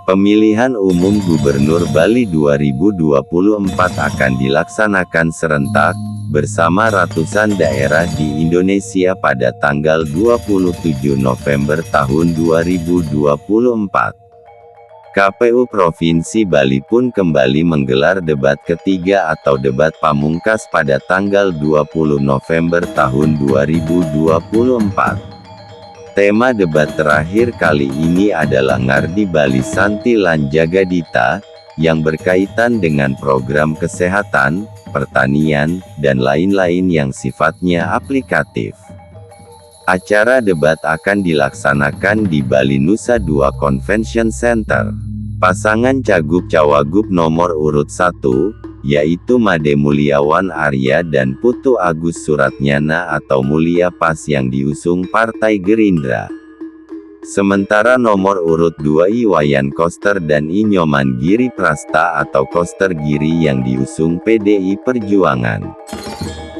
Pemilihan umum Gubernur Bali 2024 akan dilaksanakan serentak, bersama ratusan daerah di Indonesia pada tanggal 27 November tahun 2024. KPU Provinsi Bali pun kembali menggelar debat ketiga atau debat pamungkas pada tanggal 20 November tahun 2024. Tema debat terakhir kali ini adalah Ngardi Bali Santi Lan Jagadita, yang berkaitan dengan program kesehatan, pertanian, dan lain-lain yang sifatnya aplikatif. Acara debat akan dilaksanakan di Bali Nusa Dua Convention Center. Pasangan Cagup-Cawagup nomor urut 1, yaitu Made Mulyawan Arya dan Putu Agus Suratnyana atau Mulia Pas yang diusung Partai Gerindra. Sementara nomor urut 2 Iwayan Koster dan Inyoman Giri Prasta atau Koster Giri yang diusung PDI Perjuangan.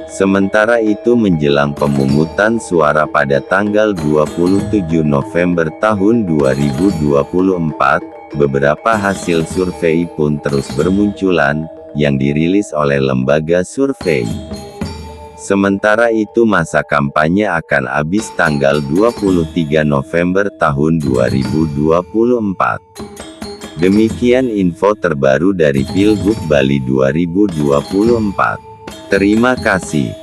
Sementara itu menjelang pemungutan suara pada tanggal 27 November tahun 2024, beberapa hasil survei pun terus bermunculan, yang dirilis oleh lembaga survei. Sementara itu masa kampanye akan habis tanggal 23 November tahun 2024. Demikian info terbaru dari Pilgub Bali 2024. Terima kasih.